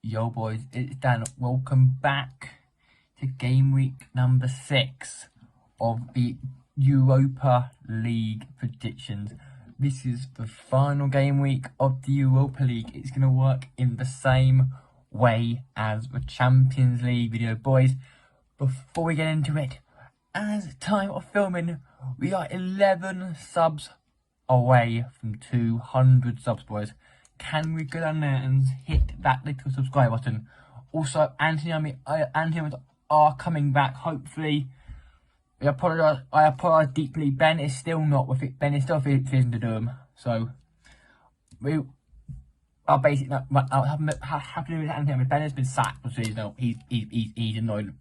Yo boys, it's Dan. Welcome back to game week number 6 of the Europa League predictions. This is the final game week of the Europa League. It's going to work in the same way as the Champions League video. Boys, before we get into it, as time of filming, we are 11 subs away from 200 subs, boys. Can we go down there and hit that little subscribe button? Also, Anthony are coming back, hopefully. I apologise deeply. Ben is still not with it. Ben is still refusing to do them. So, we are basically happy with Anthony. Ben has been sacked, so he's annoyed.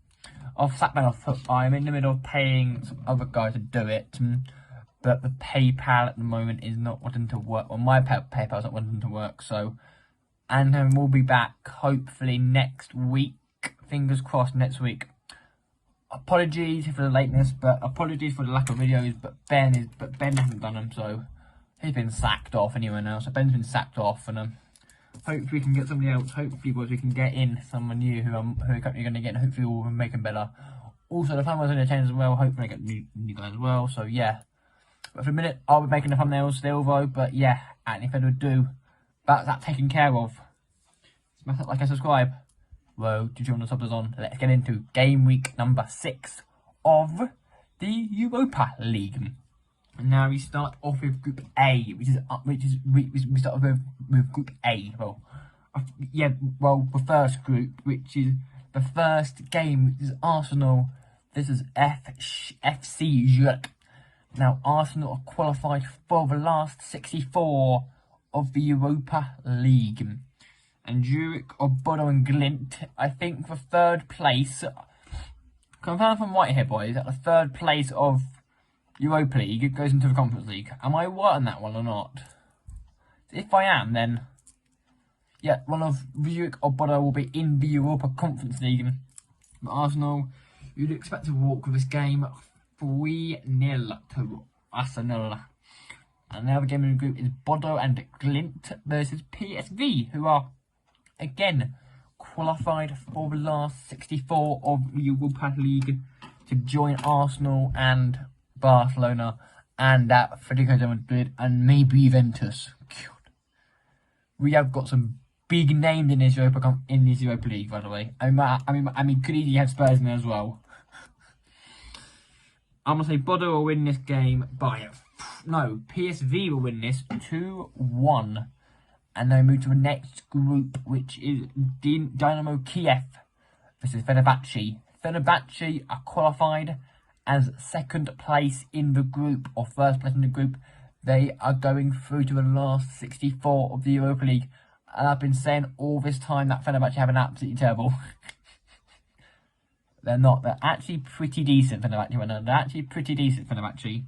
I've sacked Ben off. I'm in the middle of paying some other guy to do it. But the PayPal at the moment is not wanting to work. Well, my PayPal is not wanting to work. So, and we'll be back hopefully next week. Fingers crossed next week. Apologies for the lateness, but apologies for the lack of videos. But Ben hasn't done them, so he's been sacked off anyway now. So Ben's been sacked off, and hopefully we can get somebody else. Hopefully, boys, we can get in someone new who we're currently going to get. And hopefully, we'll make them better. Also, the thumbnails on the channel as well. Hopefully, I get new guys as well. So yeah. But for a minute, I'll be making the thumbnails still though. But yeah, and if I do, that's that taken care of. Smash that like and subscribe. Whoa, to join the subs on. Let's get into game week number 6 of the Europa League. And now we start off with Group A, we start off with Group A. Well, the first group, which is the first game, which is Arsenal. This is FC Zurich. Now, Arsenal are qualified for the last 64 of the Europa League. And Zurich or Bodo and Glint, I think for third place, confirm from right here, boys, that the third place of Europa League, it goes into the Conference League. Am I right on that one or not? If I am, then, yeah, one of Zurich or Bodo will be in the Europa Conference League. But Arsenal, you'd expect to walk with this game 3-0 to Arsenal. And the other game in the group is Bodo and Glint versus PSV, who are, again, qualified for the last 64 of the Europa League to join Arsenal and Barcelona and Atletico Madrid and maybe Juventus. We have got some big names in this Europa League, by the way. I mean, could easily have Spurs in there as well. I'm going to say Bodo will win this game by... No, PSV will win this 2-1. And then move to the next group, which is Dynamo Kiev versus Fenerbahce. Fenerbahce are qualified as second place in the group, or first place in the group. They are going through to the last 64 of the Europa League. And I've been saying all this time that Fenerbahce have an absolutely terrible... They're not. They're actually pretty decent for Fenerbahce. They're actually pretty decent for Fenerbahce.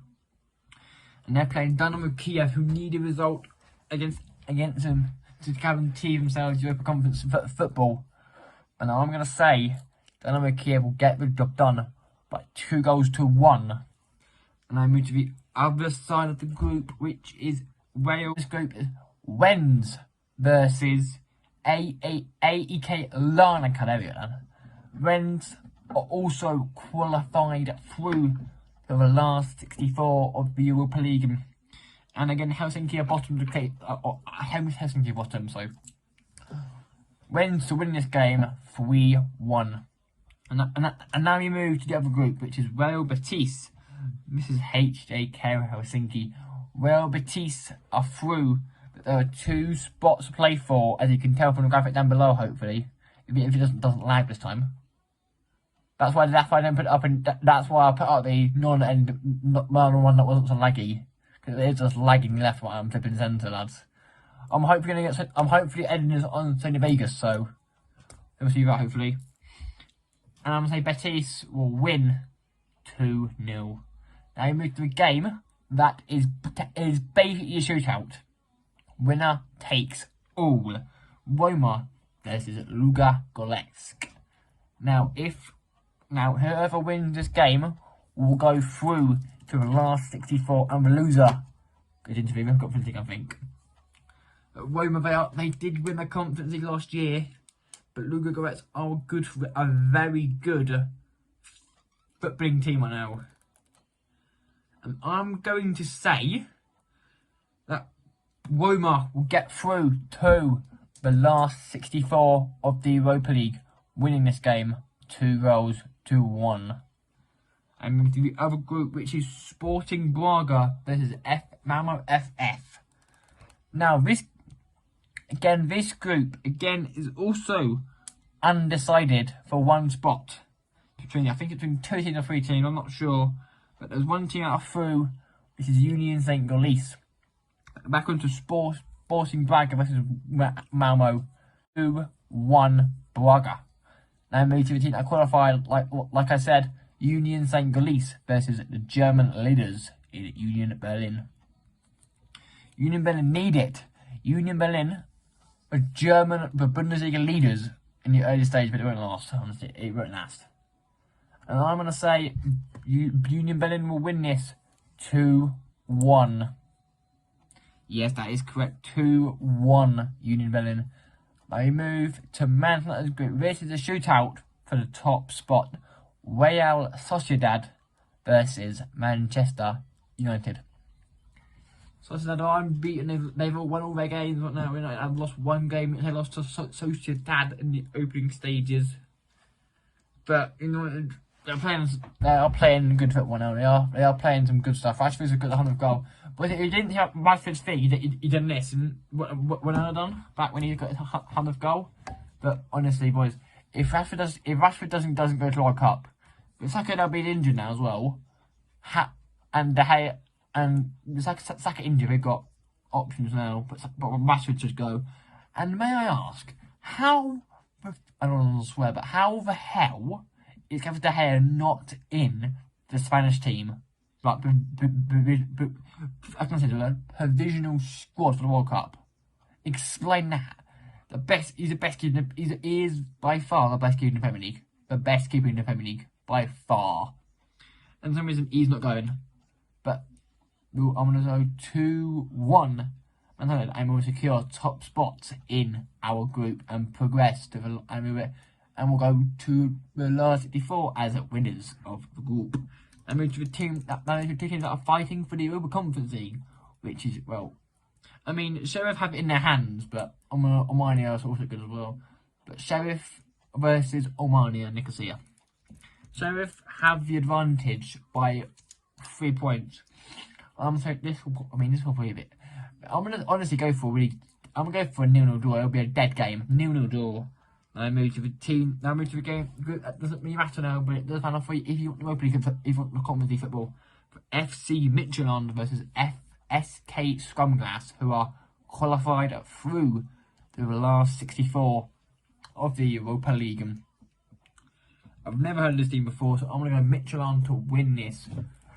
And they're playing Dynamo Kiev, who need a result against them to guarantee themselves Europa Conference football. And I'm going to say Dynamo Kiev will get the job done by 2-1. And I move to the other side of the group, which is Wales. This group is Wens versus AEK Larnaca. There we go. Wens are also qualified through to the last 64 of the Europa League. And again, Helsinki are bottom of the Helsinki are bottom, so Wens to win this game 3-1. And now we move to the other group, which is Real Betis. This is HJK Helsinki. Real Betis are through, but there are 2 spots to play for, as you can tell from the graphic down below, hopefully. If it doesn't lag this time. That's why I didn't put it up, and that's why I put up the one that wasn't so laggy. Because it is just lagging left while I'm flipping centre, lads. I'm hopefully editing this on Sony Vegas, so we'll see that hopefully. And I'm gonna say Betis will win 2-0. Now we move to a game that is basically a shootout. Winner takes all. Roma versus Luga Goletsk. Now, whoever wins this game will go through to the last 64, and the loser goes into the Conference League, I think. Roma, they did win the Conference League last year, but Ludogorets are a very good footballing team right now. And I'm going to say that Roma will get through to the last 64 of the Europa League, winning this game 2-1. And moving to the other group, which is Sporting Braga versus Malmo FF. Now, this group is also undecided for one spot. I think it's between 2 teams or 3 teams, I'm not sure. But there's one team out of through, which is Union St. Gilles. Back onto Sporting Braga versus Malmo. 2-1 Braga. Now moving to the team that qualified, like I said, Union St. Gilles versus the German leaders in Union Berlin. Union Berlin need it. Union Berlin are the Bundesliga leaders in the early stage, but it won't last. Honestly, it won't last. And I'm going to say Union Berlin will win this 2-1. Yes, that is correct. 2-1 Union Berlin. I move to Manchester group. This is a shootout for the top spot. Real Sociedad versus Manchester United. Sociedad are unbeaten. They've all won all their games right now. I've lost one game. They lost to Sociedad in the opening stages. But they are playing good football now. They are playing some good stuff. Rashford's got the 100th goal. But he didn't have Rashford's thing. He done this and when I done back when he got his 100th goal. But honestly, boys, if Rashford doesn't go to World Cup, but Saka now being injured now as well, and De Gea and Saka injured, they've got options now. But Rashford should go. And may I ask, how? I don't want to swear, but how the hell is David De Gea not in the Spanish team? Like, I can say the provisional squad for the World Cup. Explain that. He's the best keeper. He is by far the best keeper in the Premier League. The best keeper in the Premier League by far. And for some reason he's not going. But I'm gonna go 2-1. And we'll secure top spots in our group and progress to and we'll go to the last 64 as winners of the group. And move to the teams that are fighting for the Europa Conference League, which is, well, I mean, Sheriff have it in their hands, but Omania is also good as well. But Sheriff versus Omania Nicosia. Sheriff have the advantage by 3 points. So this will probably be a bit. I'm gonna honestly go for a 0-0 draw. It'll be a dead game, 0-0 draw. I move to the team. Now move to the game. That doesn't really matter now, but it does matter for you if you want the Europa League, if you want the Conference League football. For FC Midtjylland versus FSK Scrumglass, who are qualified through to the last 64 of the Europa League. I've never heard of this team before, so I'm going to go Midtjylland to win this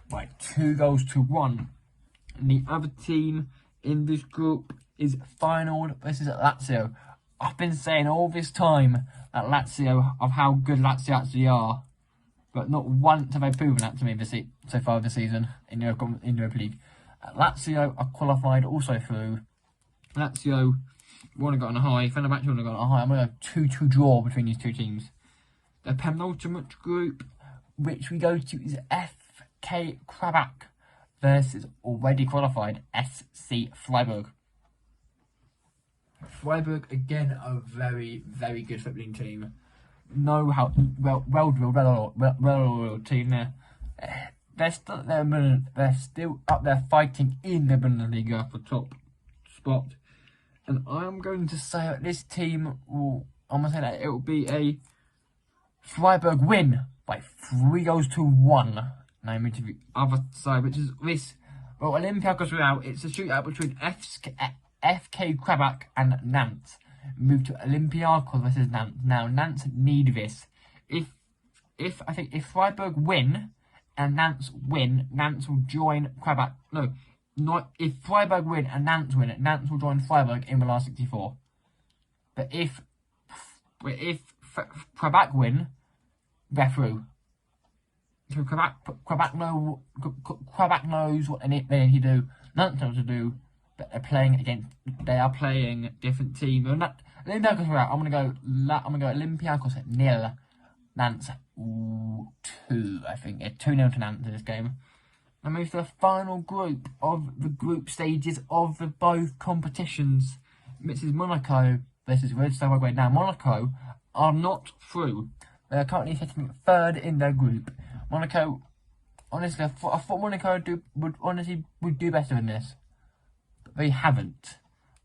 by 2-1. And the other team in this group is Feyenoord versus Lazio. I've been saying all this time that Lazio, of how good Lazio actually are, but not once have they proven that to me so far this season in the Europa League. Lazio are qualified also through. Lazio want to go on a high. Fenerbahce want to go on a high. I'm going to go 2-2 draw between these two teams. The penultimate group, which we go to, is FK Krabak versus already qualified SC Freiburg. Freiburg, again, a very, very good footballing team. Know how well team there. They're still up there fighting in the Bundesliga for top spot. And I'm going to say that this team will. I'm going to say that it will be a Freiburg win by 3-1. Now move to the other side, which is this. Well, Olympiacos are out. It's a shootout between FK Krabak and Nantes. Move to Olympiacos versus Nantes. Now Nantes need this. If Freiburg win and Nantes win, Nantes will join Krabak. No, not if Freiburg win and Nantes win, Nantes will join Freiburg in the last 64. But if Krabak win, they're through. So Krabak knows what they need to do. Nantes knows what to do. But they are playing different teams. Olympiacos are out. I'm gonna go Olympiacos at 0. Nantes 2, I think. Yeah, 2-0 to Nantes in this game. And move to the final group of the group stages of the both competitions. This is Monaco versus Red Star Belgrade. Now, Monaco are not through. They are currently sitting third in their group. Monaco, honestly, I thought Monaco would do better than this. But they haven't.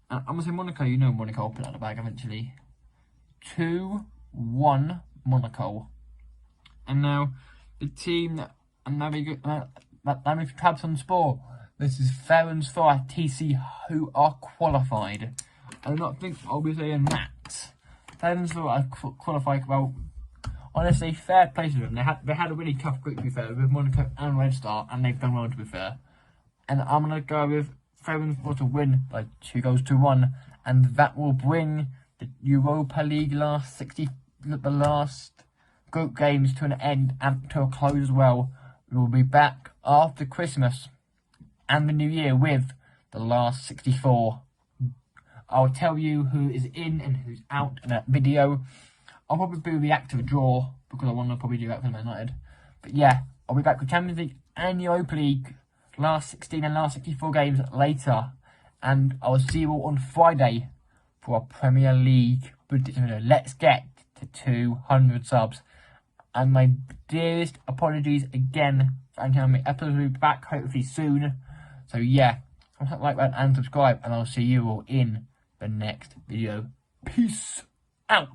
I'm going to say Monaco, you know Monaco will put out the bag eventually. 2-1 Monaco. And now, the team that, and now we go, that means Trabzonspor. This is Ferencváros at TC who are qualified. I do not think I'll be saying that. Ferencváros are qualified, well, honestly, fair play to them. They had a really tough group, to be fair, with Monaco and Red Star, and they've done well, to be fair. And I'm going to go with Ferencváros to win by 2-1, and that will bring the Europa League the last group games to an end and to a close as well. We will be back after Christmas and the New Year with the last 64. I'll tell you who is in and who's out in that video. I'll probably react to the draw because I want to probably do that for Man United. But yeah, I'll be back with Champions League and Europa League last 16 and last 64 games later. And I will see you all on Friday for our Premier League prediction. Let's get to 200 subs. And my dearest apologies again for having my episode. Will be back hopefully soon. So yeah, like that and subscribe, and I'll see you all in the next video. Peace out.